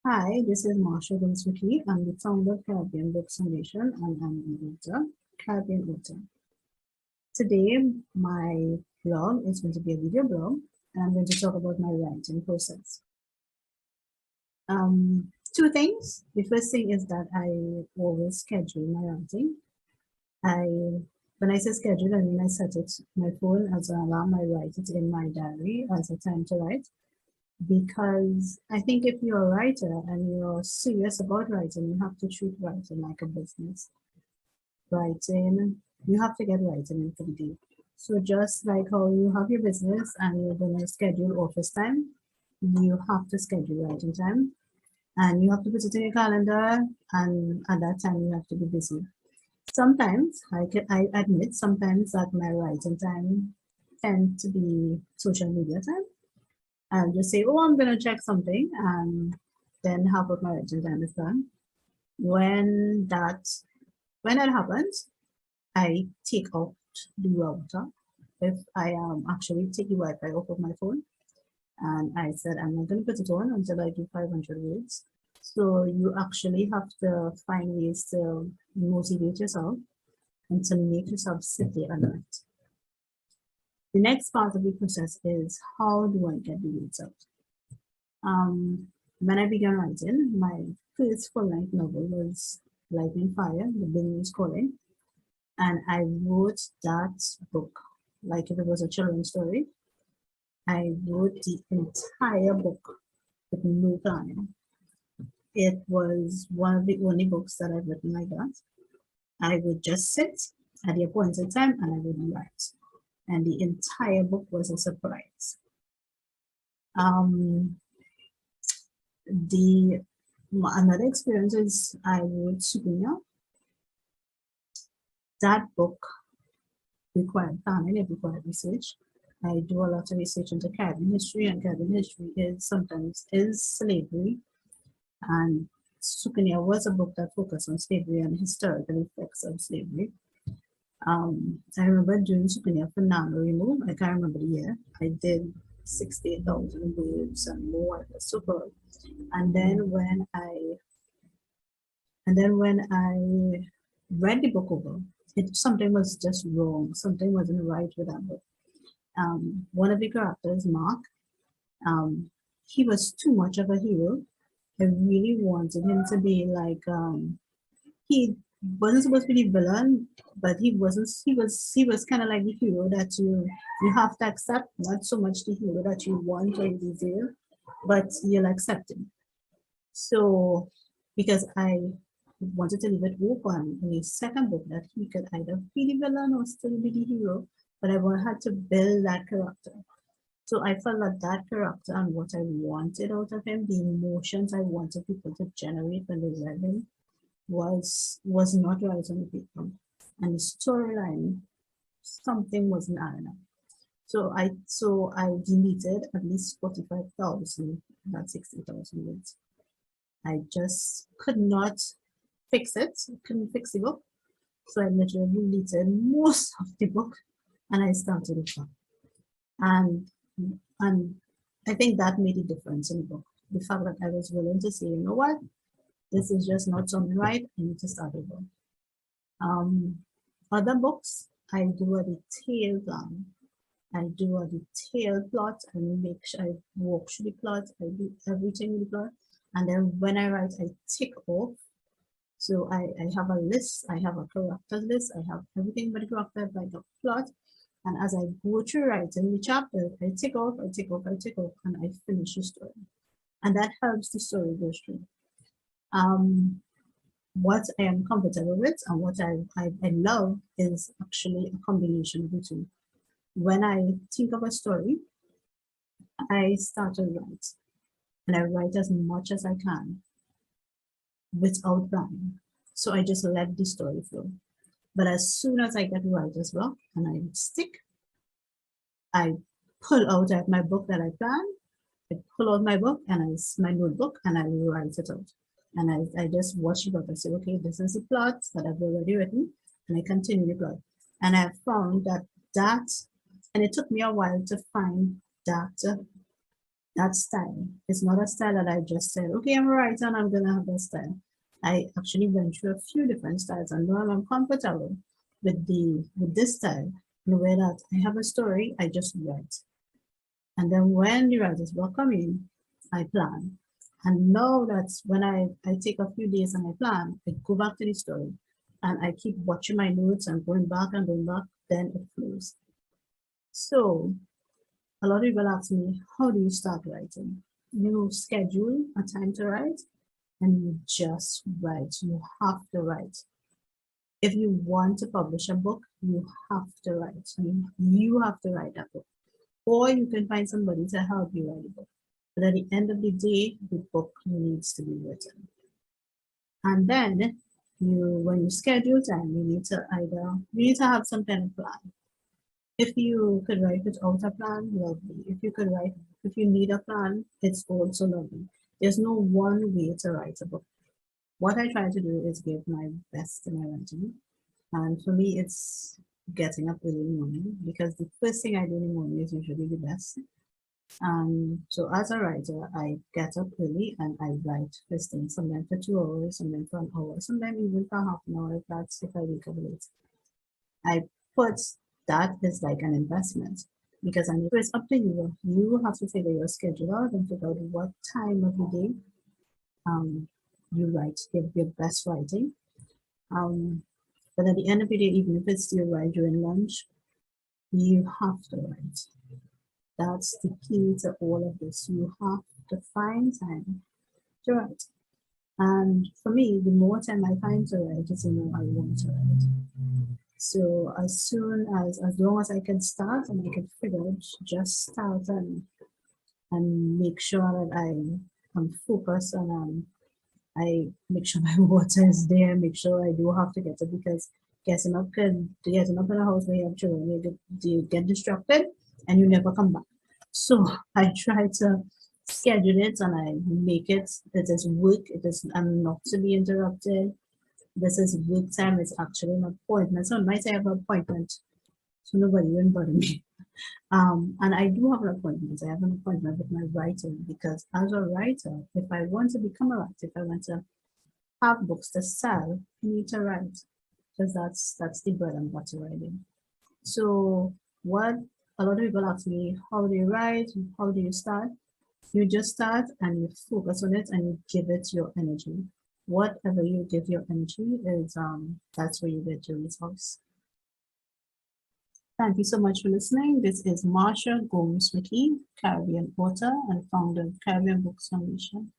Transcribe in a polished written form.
Hi, this is Marsha Gomes-Mckie. I'm the founder of Caribbean Books Foundation and I'm an author, Caribbean author. Today, my blog is going to be a video blog and I'm going to talk about my writing process. Two things. The first thing is that I always schedule my writing. When I say schedule, I mean I set it my phone as an alarm. I write it in my diary as a time to write. Because I think if you're a writer and you're serious about writing, you have to treat writing like a business. Writing, you have to get writing in for the day. So just like how you have your business and you're going to schedule office time, you have to schedule writing time and you have to put it in your calendar, and at that time you have to be busy. Sometimes, I admit, sometimes that my writing time tends to be social media time. I'll just say, oh, I'm going to check something, and then half of my writing time is done. When that happens, I take out the router. If I actually take the Wi-Fi off of my phone, and I said I'm not going to put it on until I do 500 words. So you actually have to find ways to motivate yourself and to make yourself sit there and write. The next part of the process is, how do I get the words out? When I began writing, my first full-length novel was Lightning Fire, The Building is Calling, and I wrote that book like if it was a children's story. I wrote the entire book with no planning. It was one of the only books that I've written like that. I would just sit at the appointed time and I would write. And the entire book was a surprise. Another experience is I wrote Sukunya. That book required planning, it required research. I do a lot of research into Caribbean history, and Caribbean history sometimes is slavery. And Sukunya was a book that focused on slavery and historical effects of slavery. I remember doing Sukunya for Nano Remove. I can't remember the year. I did 68,000 words and more. It was super. And then when I read the book over, something was just wrong. Something wasn't right with that book. One of the characters, Mark, he was too much of a hero. I really wanted him to be like, he wasn't supposed to be the villain, but he wasn't. He was kind of like the hero that you have to accept, not so much the hero that you want or desire, but you'll accept him. So, because I wanted to leave it open in the second book that he could either be the villain or still be the hero, but I had to build that character. So I felt that that character and what I wanted out of him, the emotions I wanted people to generate when they read him, was not right on the paper. And the storyline, something wasn't adding up. So I deleted at least 45,000, not 60,000 words. I just could not fix it, couldn't fix the book. So I literally deleted most of the book and I started it from. And I think that made a difference in the book. The fact that I was willing to say, you know what, this is just not something right, I need to start over. Other books, I do a detailed plan. I do a detailed plot. I make sure I walk through the plot. I do everything with the plot. And then when I write, I tick off. So I have a list. I have a character list. I have everything but the character, like a plot. And as I go through writing the chapter, I tick off, I tick off, I tick off, and I finish the story. And that helps the story go through. What I am comfortable with and what I love is actually a combination of the two. When I think of a story, I start to write. And I write as much as I can without planning. So I just let the story flow. But as soon as I get writer's block and I stick, I pull out my book that I planned, I pull out my book and my notebook and I write it out. And I just watch it up and say, okay, this is the plot that I've already written, and I continue the plot. And I found that, and it took me a while to find that that style. It's not a style that I just said, okay, I'm a writer and I'm gonna have that style. I actually went through a few different styles, and now I'm comfortable with this style in the way that I have a story, I just write. And then when the writer's block come in, I plan. And now that's when I take a few days and I plan, I go back to the story and I keep watching my notes and going back, then it flows. So a lot of people ask me, how do you start writing? You schedule a time to write and you just write. You have to write. If you want to publish a book, you have to write. You have to write that book. Or you can find somebody to help you write a book. But at the end of the day, the book needs to be written. And then when you schedule time, you need to have some kind of plan. If you could write without a plan, lovely. If you need a plan, it's also lovely. There's no one way to write a book. What I try to do is give my best to my writing. And for me, it's getting up early in the morning, because the first thing I do in the morning is usually the best. So as a writer, I get up early and I write first thing, sometimes for 2 hours, sometimes for an hour, sometimes even for half an hour if I wake up late. I put that is like an investment, because it's up to you. You have to figure your schedule out and figure out what time of the day you write, give your best writing. But at the end of the day, even if it's still right during lunch, you have to write. That's the key to all of this. You have to find time to write. And for me, the more time I find to write, the more I want to write. So as long as I can start and I can figure it, just start and make sure that I am focused and I make sure my water is there, make sure I do have to get it, because getting up in a house where you have children, you get distracted and you never come back. So I try to schedule it and I make it is work, I'm not to be interrupted. This is work time, it's actually an appointment. So I might say I have an appointment, so nobody will bother me. And I do have an appointment. I have an appointment with my writing, because as a writer, if I want to become a writer, if I want to have books to sell, you need to write, because that's the bread and butter writing. So what a lot of people ask me, how do you write? How do you start? You just start and you focus on it and you give it your energy. Whatever you give your energy is that's where you get your results. Thank you so much for listening. This is Marsha Gomes-Mckie, Caribbean author and founder of Caribbean Books Foundation.